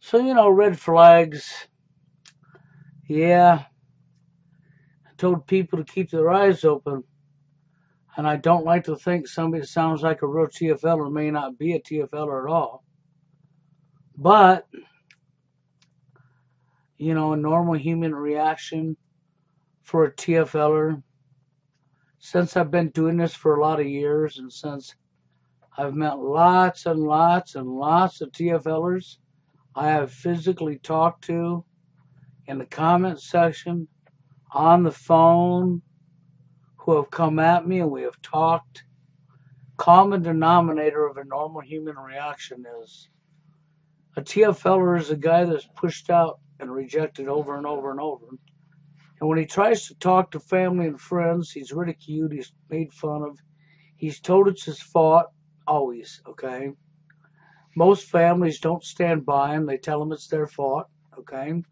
So, red flags. Yeah, I told people to keep their eyes open. And I don't like to think somebody that sounds like a real TFLer may not be a TFLer at all. But, a normal human reaction for a TFLer, since I've been doing this for a lot of years and since I've met lots and lots and lots of TFLers I have physically talked to in the comment section, on the phone, who have come at me and we have talked. Common denominator of a normal human reaction is a TFLer is a guy that's pushed out and rejected over and over and over. And when he tries to talk to family and friends, he's ridiculed, he's made fun of, he's told it's his fault, always, okay? Most families don't stand by him, they tell him it's their fault, okay?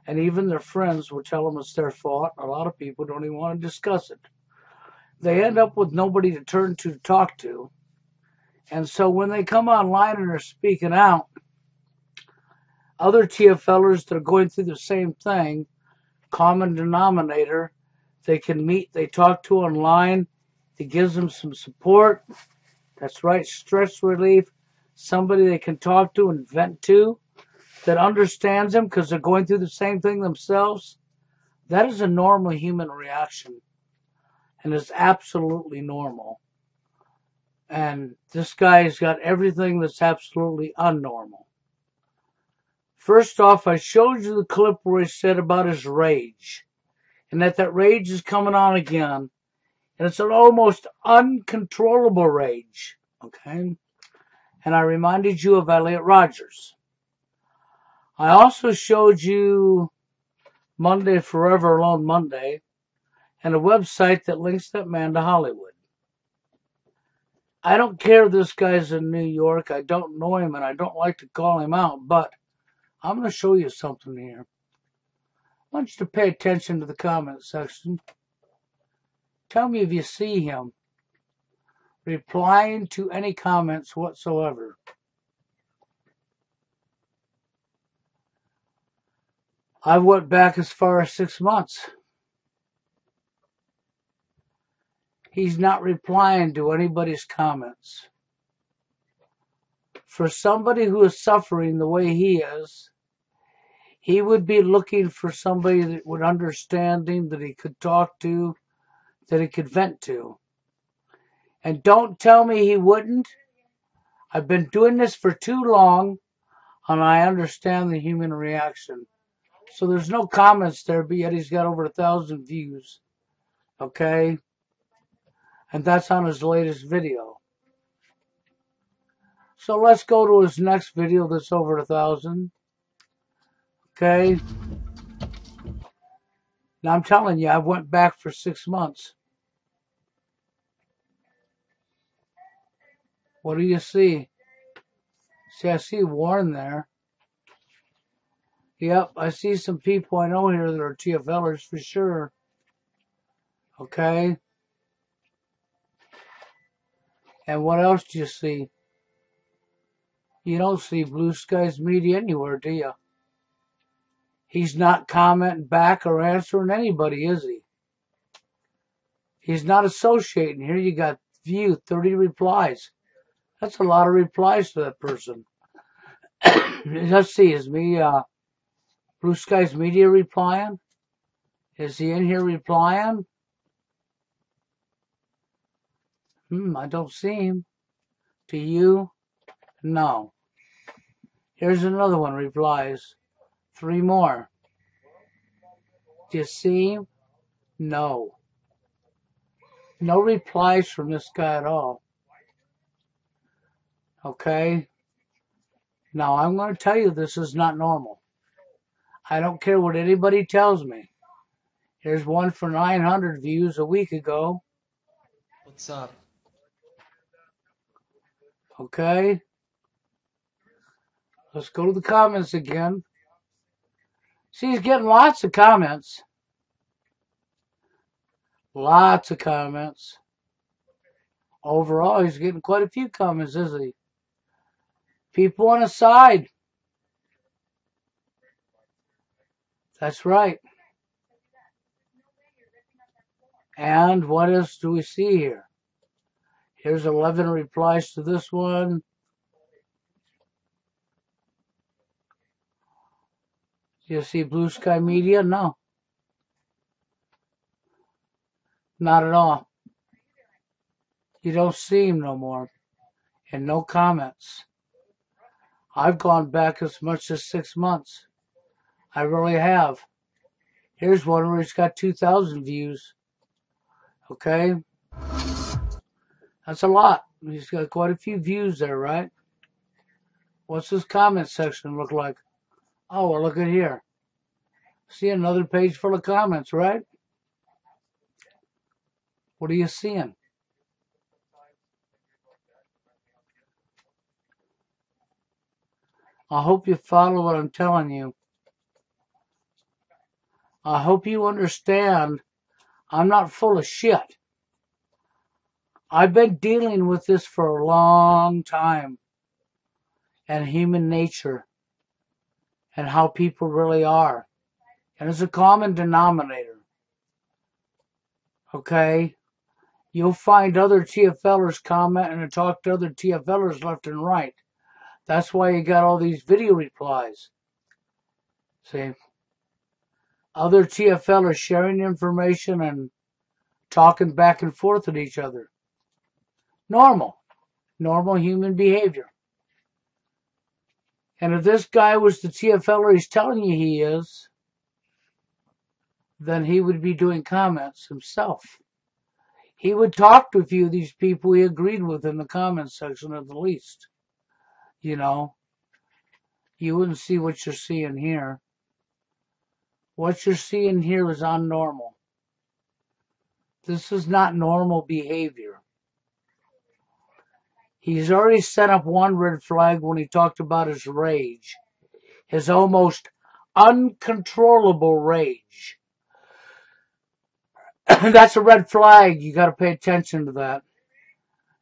And even their friends will tell them it's their fault. A lot of people don't even want to discuss it. They end up with nobody to turn to talk to. And so when they come online and are speaking out, other TFLers that are going through the same thing, common denominator, they can meet, they talk to online, it gives them some support. That's right, stress relief, somebody they can talk to and vent to that understands them because they're going through the same thing themselves. That is a normal human reaction and is absolutely normal. And this guy's got everything that's absolutely unnormal. First off, I showed you the clip where he said about his rage and that rage is coming on again. And it's an almost uncontrollable rage, okay? And I reminded you of Elliot Rogers. I also showed you Monday Forever Alone Monday and a website that links that man to Hollywood. I don't care if this guy's in New York. I don't know him and I don't like to call him out, but I'm going to show you something here. I want you to pay attention to the comment section. Tell me if you see him replying to any comments whatsoever. I went back as far as 6 months. He's not replying to anybody's comments. For somebody who is suffering the way he is, he would be looking for somebody that would understand him, that he could talk to, that he could vent to. And don't tell me he wouldn't. I've been doing this for too long, and I understand the human reaction. So there's no comments there, but yet he's got over 1,000 views. Okay? And that's on his latest video. So let's go to his next video that's over 1,000. Okay? Now I'm telling you, I went back for 6 months. What do you see? See, I see Warren there. Yep, I see some people I know here that are TFLers for sure. Okay? And what else do you see? You don't see Blue Skies Media anywhere, do you? He's not commenting back or answering anybody, is he? He's not associating. Here you got view, 30 replies. That's a lot of replies to that person. Let's see, is me Blue Skies Media replying? Is he in here replying? I don't see him. To you? No. Here's another one replies. 3 more. Do you see him? No. No replies from this guy at all. Okay? Now I'm going to tell you this is not normal. I don't care what anybody tells me. Here's one for 900 views a week ago. What's up? Okay? Let's go to the comments again. See, he's getting lots of comments. Lots of comments. Overall, he's getting quite a few comments, isn't he? People on his side. That's right. And what else do we see here? Here's 11 replies to this one. You see Blue Sky Media? No. Not at all. You don't see him no more. And no comments. I've gone back as much as 6 months. I really have. Here's one where he's got 2,000 views. Okay? That's a lot. He's got quite a few views there, right? What's his comment section look like? Oh, well, look at here. See another page full of comments, right? What are you seeing? I hope you follow what I'm telling you. I hope you understand I'm not full of shit. I've been dealing with this for a long time, and human nature and how people really are. And it's a common denominator. Okay? You'll find other TFLers commenting and talk to other TFLers left and right. That's why you got all these video replies. See? Other TFLers sharing information and talking back and forth with each other. Normal human behavior. And if this guy was the TFLer he's telling you he is, then he would be doing comments himself. He would talk to a few of these people he agreed with in the comments section at the least. You know, you wouldn't see what you're seeing here. What you're seeing here is unnormal. This is not normal behavior. He's already set up one red flag when he talked about his rage. His almost uncontrollable rage. That's a red flag. You got to pay attention to that.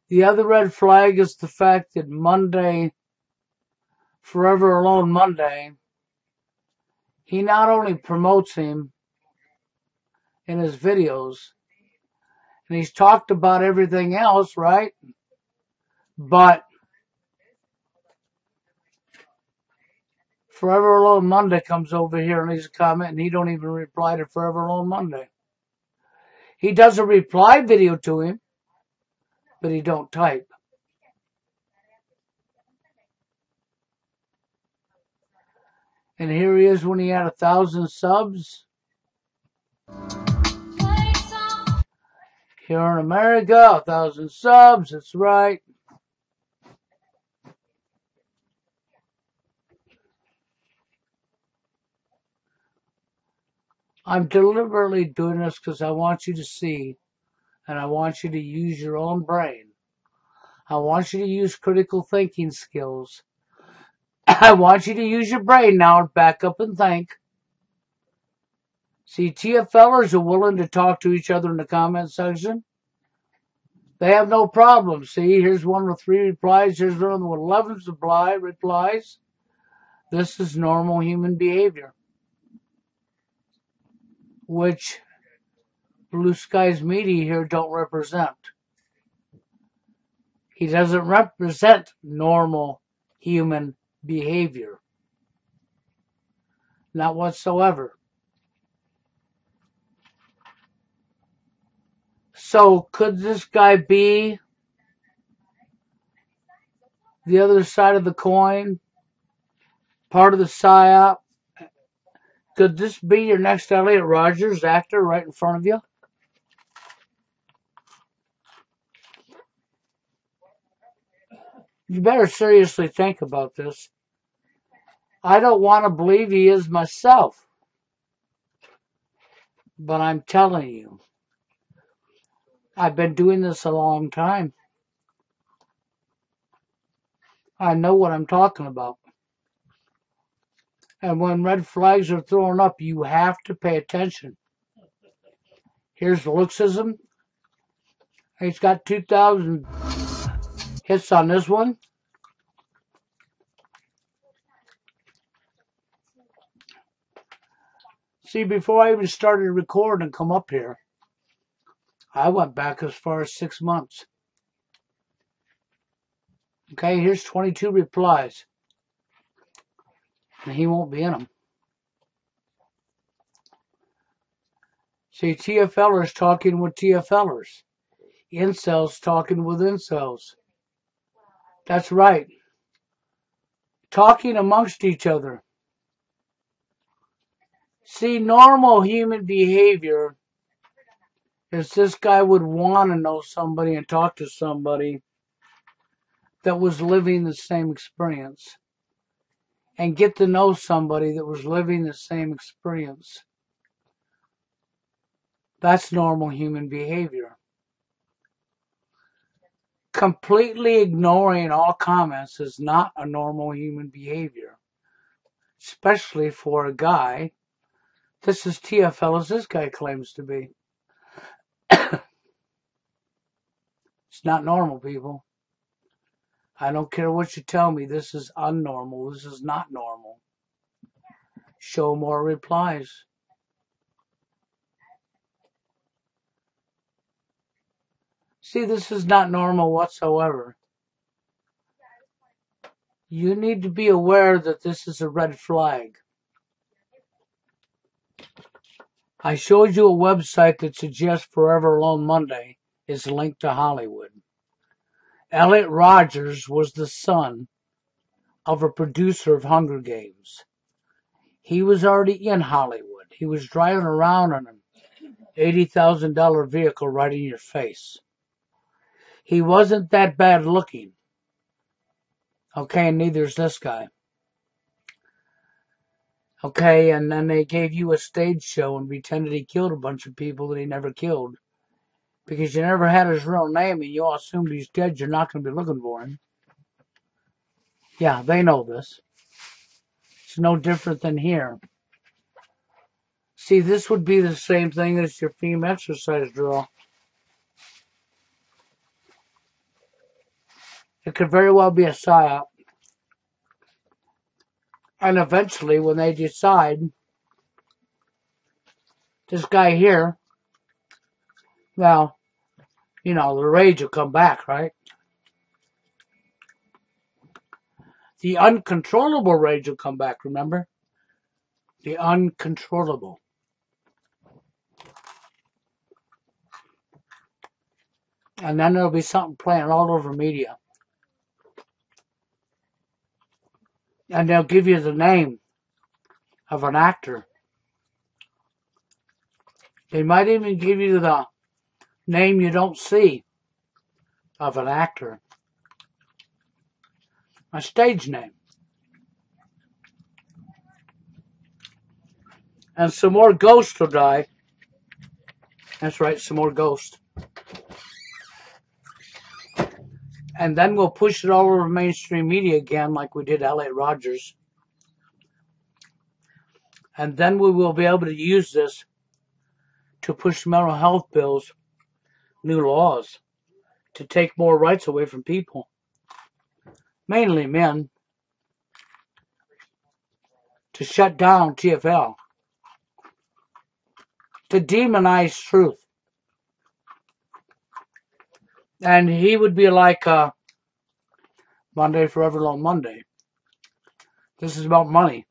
The other red flag is the fact that Monday, Forever Alone Monday, he not only promotes him in his videos, and he's talked about everything else, right? But Forever Alone Monday comes over here and leaves a comment, and he don't even reply to Forever Alone Monday. He does a reply video to him, but he don't type. And here he is when he had 1,000 subs. Here in America, 1,000 subs, that's right. I'm deliberately doing this because I want you to see, and I want you to use your own brain. I want you to use critical thinking skills. I want you to use your brain now and back up and think. See, TFLers are willing to talk to each other in the comment section. They have no problem. See, here's one with 3 replies. Here's one with 11 replies. This is normal human behavior, which Blue Skies Media here don't represent. He doesn't represent normal human behavior. Not whatsoever. So could this guy be the other side of the coin? Part of the PSYOP? Could this be your next Elliot Rogers actor right in front of you? You better seriously think about this. I don't want to believe he is myself. But I'm telling you, I've been doing this a long time. I know what I'm talking about. And when red flags are thrown up, you have to pay attention. Here's Looksism. He's got 2,000 hits on this one. See, before I even started recording and come up here, I went back as far as 6 months. Okay, here's 22 replies. And he won't be in them. See, TFLers talking with TFLers. Incels talking with incels. That's right. Talking amongst each other. See, normal human behavior is this guy would want to know somebody and talk to somebody that was living the same experience. And get to know somebody that was living the same experience. That's normal human behavior. Completely ignoring all comments is not a normal human behavior. Especially for a guy. This is TFL as this guy claims to be. It's not normal, people. I don't care what you tell me. This is unnormal. This is not normal. Show more replies. See, this is not normal whatsoever. You need to be aware that this is a red flag. I showed you a website that suggests Forever Alone Monday is linked to Hollywood. Elliot Rogers was the son of a producer of Hunger Games. He was already in Hollywood. He was driving around in an $80,000 vehicle right in your face. He wasn't that bad looking. Okay, and neither is this guy. Okay, and then they gave you a stage show and pretended he killed a bunch of people that he never killed. Because you never had his real name and you all assumed he's dead, you're not going to be looking for him. Yeah, they know this. It's no different than here. See, this would be the same thing as your theme exercise drill. It could very well be a psyop. And eventually, when they decide, this guy here, well, you know, the rage will come back, right? The uncontrollable rage will come back, remember? The uncontrollable. And then there'll be something playing all over media. And they'll give you the name of an actor. They might even give you the name you don't see of an actor. A stage name. And some more ghosts will die. That's right, some more ghosts. And then we'll push it all over mainstream media again like we did Elliot Rogers. And then we will be able to use this to push mental health bills, new laws, to take more rights away from people. Mainly men. To shut down TFL. To demonize truth. And he would be like Monday Forever Alone Monday. This is about money.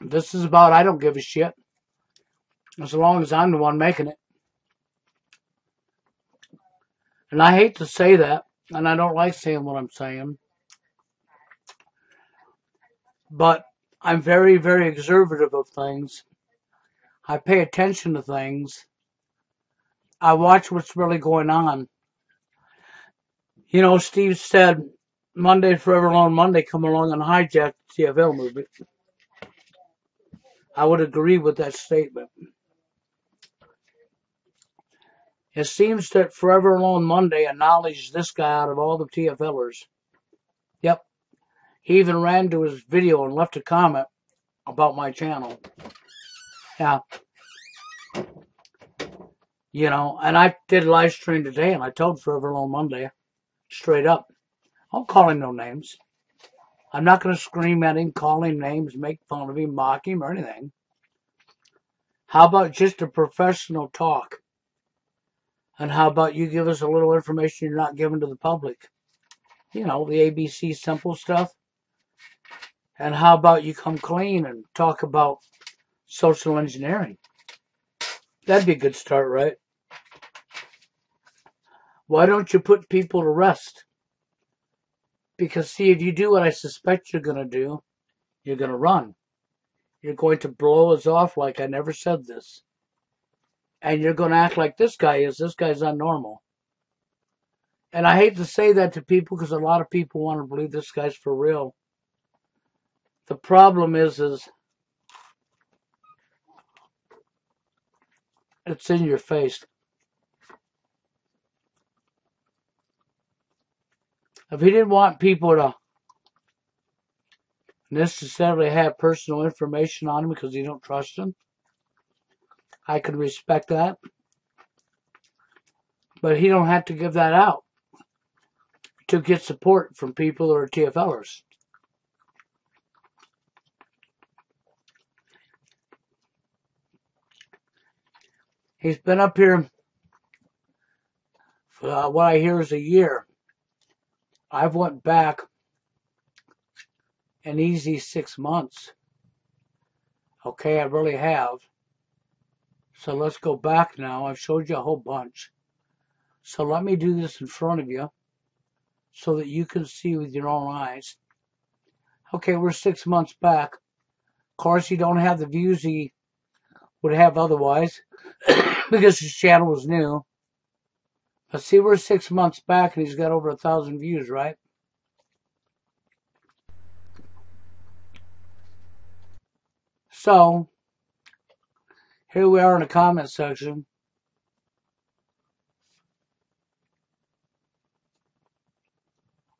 This is about I don't give a shit. As long as I'm the one making it. And I hate to say that. And I don't like saying what I'm saying. But I'm very, very observative of things. I pay attention to things. I watch what's really going on. You know, Steve said, Monday Forever Alone Monday come along and hijack the TFL movement. I would agree with that statement. It seems that Forever Alone Monday acknowledged this guy out of all the TFLers. Yep. He even ran to his video and left a comment about my channel. Yeah. You know, and I did a live stream today and I told Forever Alone Monday, straight up, I don't call him no names. I'm not going to scream at him, call him names, make fun of him, mock him, or anything. How about just a professional talk? And how about you give us a little information you're not giving to the public? You know, the ABC simple stuff. And how about you come clean and talk about social engineering? That'd be a good start, right? Why don't you put people to rest? Because, see, if you do what I suspect you're going to do, you're going to run. You're going to blow us off like I never said this. And you're going to act like this guy is. This guy's unnormal. And I hate to say that to people because a lot of people want to believe this guy's for real. The problem is it's in your face. If he didn't want people to necessarily have personal information on him because you don't trust him, I can respect that. But he don't have to give that out to get support from people who are TFLers. He's been up here for what I hear is a year. I've went back an easy 6 months. Okay, I really have. So let's go back now. I've showed you a whole bunch. So let me do this in front of you so that you can see with your own eyes. Okay, we're 6 months back. Of course, you don't have the views he would have otherwise because his channel was new. But see, we're 6 months back and he's got over 1,000 views, right? So, here we are in the comment section.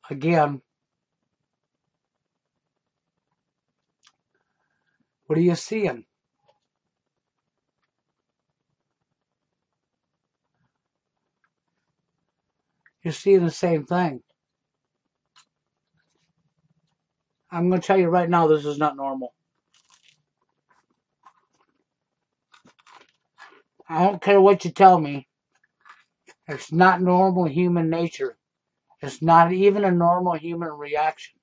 Again, what are you seeing? You're seeing the same thing. I'm going to tell you right now, this is not normal. I don't care what you tell me. It's not normal human nature. It's not even a normal human reaction.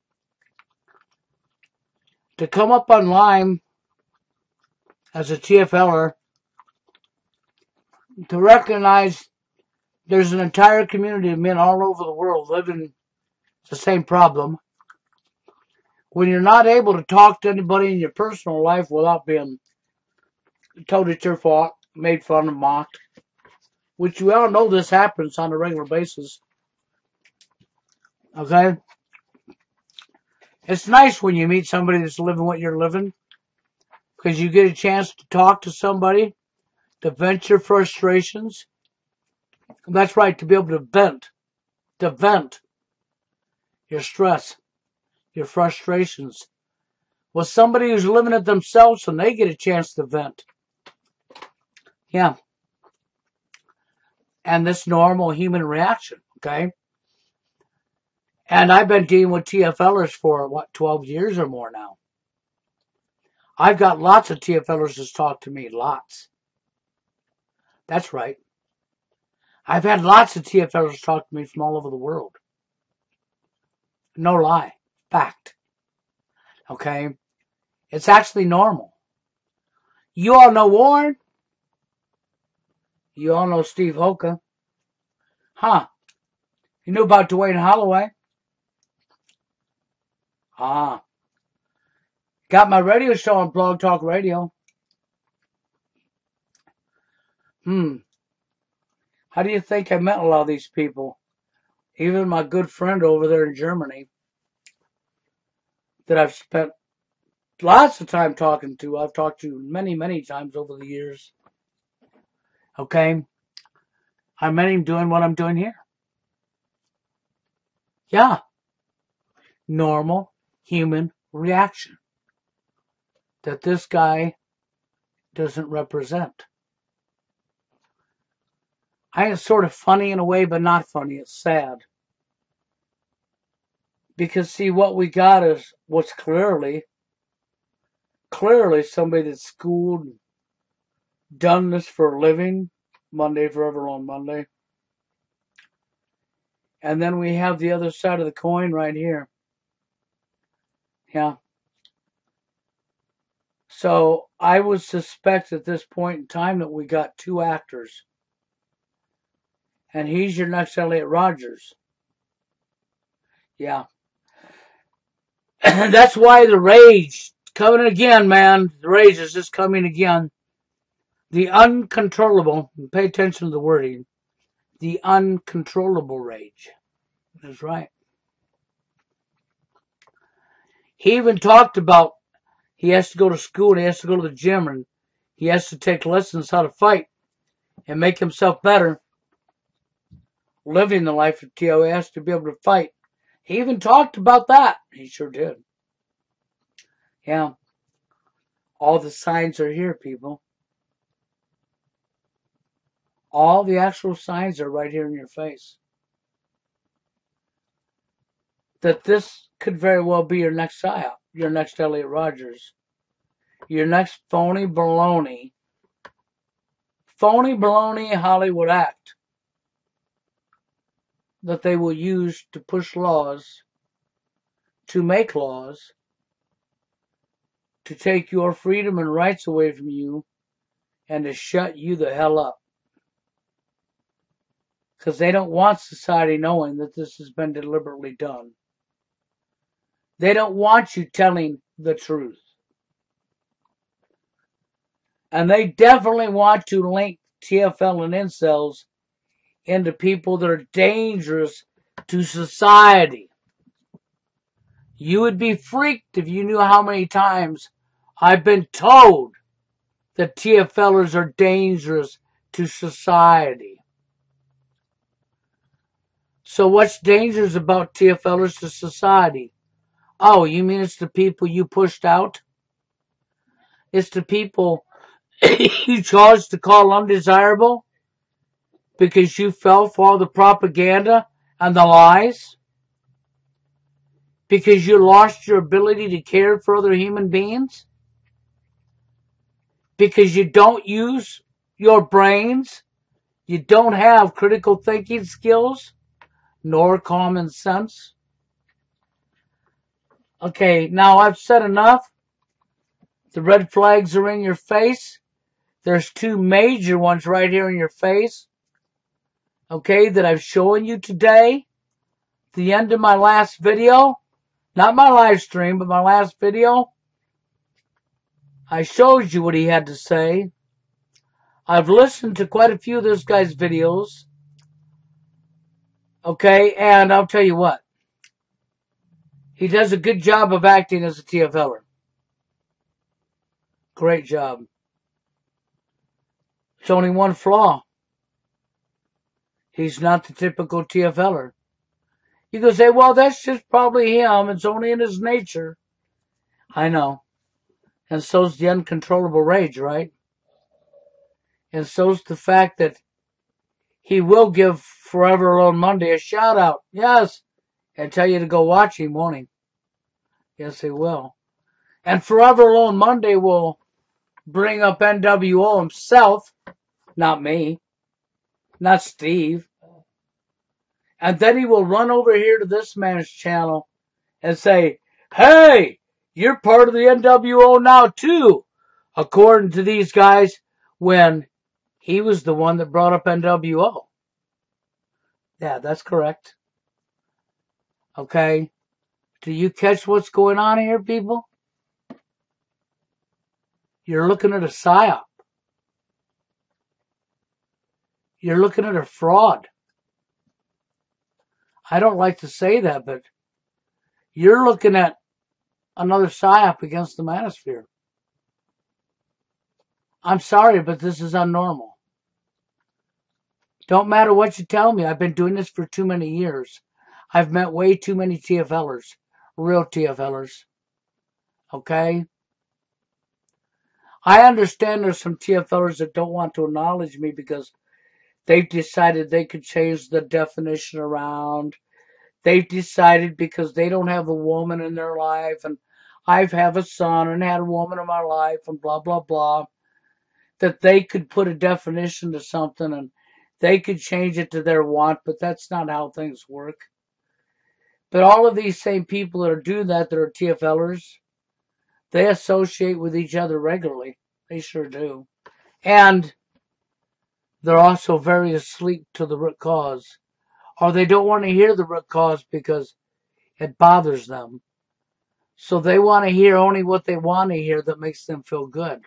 To come up online as a TFLer, to recognize there's an entire community of men all over the world living the same problem. When you're not able to talk to anybody in your personal life without being told it's your fault, made fun of, mocked, which we all know this happens on a regular basis. Okay? It's nice when you meet somebody that's living what you're living because you get a chance to talk to somebody, to vent your frustrations. That's right, to be able to vent your stress, your frustrations with somebody who's living it themselves and they get a chance to vent. Yeah. And this normal human reaction, okay? And I've been dealing with TFLers for, 12 years or more now. I've got lots of TFLers that's talked to me, lots. That's right. I've had lots of TFLers talk to me from all over the world. No lie. Fact. Okay? It's actually normal. You all know Warren. You all know Steve Hoka. Huh. You knew about Dwayne Holloway. Ah. Got my radio show on Blog Talk Radio. How do you think I met a lot of these people? Even my good friend over there in Germany that I've spent lots of time talking to. I've talked to many, many times over the years. Okay? I met him doing what I'm doing here. Yeah. Normal human reaction that this guy doesn't represent. I am sort of funny in a way, but not funny. It's sad. Because see, what we got is what's clearly somebody that's schooled, done this for a living, Monday Forever on Monday. And then we have the other side of the coin right here. Yeah. So I would suspect at this point in time that we got two actors. And he's your next Elliot Rogers. Yeah. That's why the rage coming again, man. The rage is just coming again. The uncontrollable, pay attention to the wording, the uncontrollable rage. That's right. He even talked about he has to go to school and he has to go to the gym and he has to take lessons how to fight and make himself better. Living the life of T.O. He has to be able to fight. He even talked about that. He sure did. Yeah. All the signs are here, people. All the actual signs are right here in your face. That this could very well be your next psyop, your next Elliot Rogers, your next phony baloney Hollywood act that they will use to push laws, to make laws, to take your freedom and rights away from you, and to shut you the hell up. Because they don't want society knowing that this has been deliberately done. They don't want you telling the truth. And they definitely want to link TFL and incels into people that are dangerous to society. You would be freaked if you knew how many times I've been told that TFLers are dangerous to society. So what's dangerous about TFLers to society? Oh, you mean it's the people you pushed out? It's the people you chose to call undesirable because you fell for all the propaganda and the lies? Because you lost your ability to care for other human beings? Because you don't use your brains? You don't have critical thinking skills? Nor common sense? Okay, now I've said enough. The red flags are in your face. There's two major ones right here in your face. Okay, that I've shown you today. The end of my last video. Not my live stream, but my last video. I showed you what he had to say. I've listened to quite a few of this guy's videos. Okay, and I'll tell you what. He does a good job of acting as a TFLer. Great job. It's only one flaw. He's not the typical TFLer. You can say, well, that's just probably him. It's only in his nature. I know. And so's the uncontrollable rage, right? And so's the fact that he will give Forever Alone Monday a shout out. Yes. And tell you to go watch him, won't he? Yes, he will. And Forever Alone Monday will bring up NWO himself. Not me. Not Steve. And then he will run over here to this man's channel and say, hey, you're part of the NWO now too, according to these guys, when he was the one that brought up NWO. Yeah, that's correct. Okay. Do you catch what's going on here, people? You're looking at a psyop. You're looking at a fraud. I don't like to say that, but you're looking at another psyop against the manosphere. I'm sorry, but this is unnormal. Don't matter what you tell me. I've been doing this for too many years. I've met way too many TFLers. Real TFLers. Okay? I understand there's some TFLers that don't want to acknowledge me because they've decided they could change the definition around they've decided because they don't have a woman in their life, and I've have a son and had a woman in my life, and blah, blah, blah, that they could put a definition to something and they could change it to their want, but that's not how things work. But all of these same people that are doing that are TFLers, they associate with each other regularly. They sure do. And they're also very asleep to the root cause. Or they don't want to hear the root cause because it bothers them. So they want to hear only what they want to hear that makes them feel good.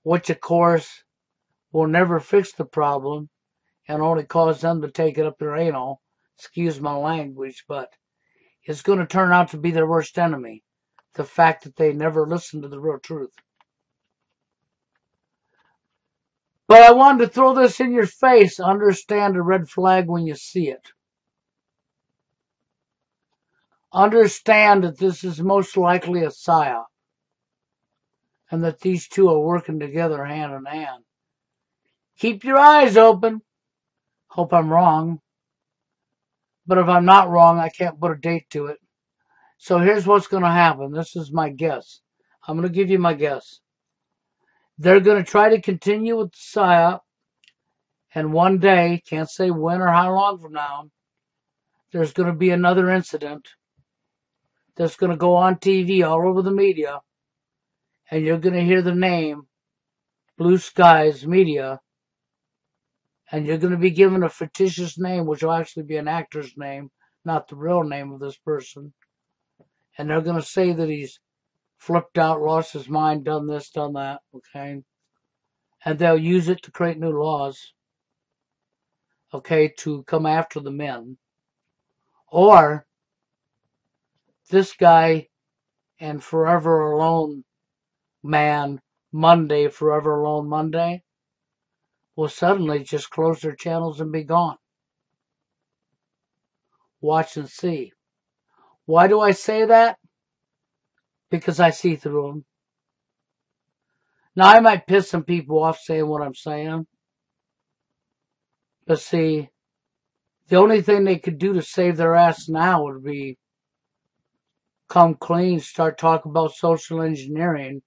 Which, of course, will never fix the problem and only cause them to take it up their anal. Excuse my language, but it's going to turn out to be their worst enemy. The fact that they never listen to the real truth. But I wanted to throw this in your face. Understand a red flag when you see it. Understand that this is most likely a psyop. And that these two are working together hand in hand. Keep your eyes open. Hope I'm wrong. But if I'm not wrong, I can't put a date to it. So here's what's going to happen. This is my guess. I'm going to give you my guess. They're going to try to continue with the psyop. And one day, can't say when or how long from now, there's going to be another incident that's going to go on TV all over the media. And you're going to hear the name Blue Skies Media. And you're going to be given a fictitious name, which will actually be an actor's name, not the real name of this person. And they're going to say that he's flipped out, lost his mind, done this, done that, okay? And they'll use it to create new laws, okay, to come after the men. Or this guy and Forever Alone Man Monday, Forever Alone Monday, will suddenly just close their channels and be gone. Watch and see. Why do I say that? Because I see through them. Now, I might piss some people off saying what I'm saying. But see, the only thing they could do to save their ass now would be come clean, start talking about social engineering,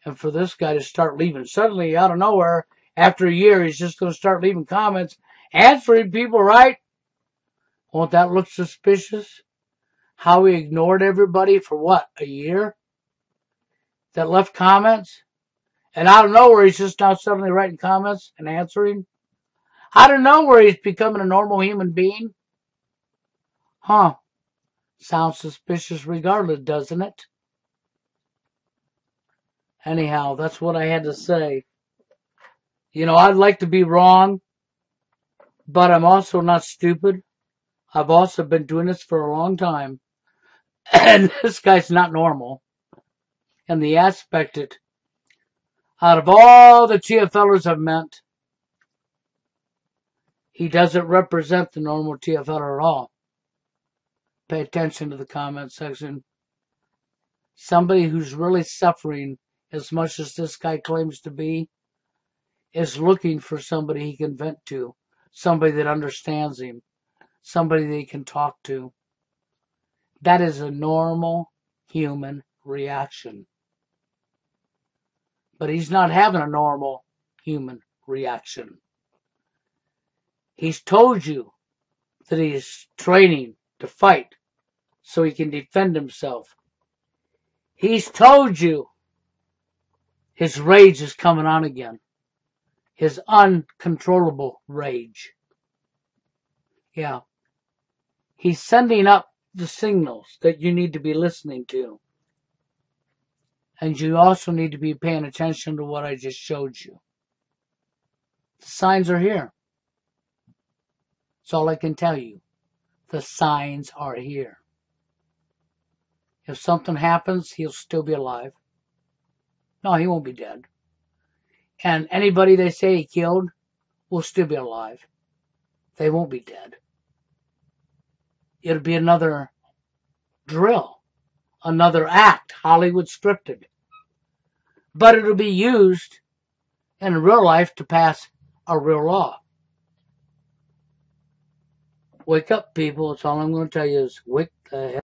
and for this guy to start leaving. Suddenly, out of nowhere, after a year, he's just going to start leaving comments, answering people, right? Won't that look suspicious? How he ignored everybody for what, a year? That left comments? And out of nowhere, he's just now suddenly writing comments and answering? Out of nowhere, he's becoming a normal human being? Huh. Sounds suspicious regardless, doesn't it? Anyhow, that's what I had to say. You know, I'd like to be wrong, but I'm also not stupid. I've also been doing this for a long time. And this guy's not normal. And the aspect that out of all the TFLers I've met, he doesn't represent the normal TFLer at all. Pay attention to the comment section. Somebody who's really suffering as much as this guy claims to be is looking for somebody he can vent to, somebody that understands him, somebody that he can talk to. That is a normal human reaction. But he's not having a normal human reaction. He's told you that he's training to fight so he can defend himself. He's told you his rage is coming on again. His uncontrollable rage. Yeah. He's sending up the signals that you need to be listening to. And you also need to be paying attention to what I just showed you. The signs are here. That's all I can tell you. The signs are here. If something happens, he'll still be alive. No, he won't be dead. And anybody they say he killed will still be alive. They won't be dead. It'll be another drill, another act, Hollywood scripted. But it'll be used in real life to pass a real law. Wake up, people. That's all I'm going to tell you is wake the hell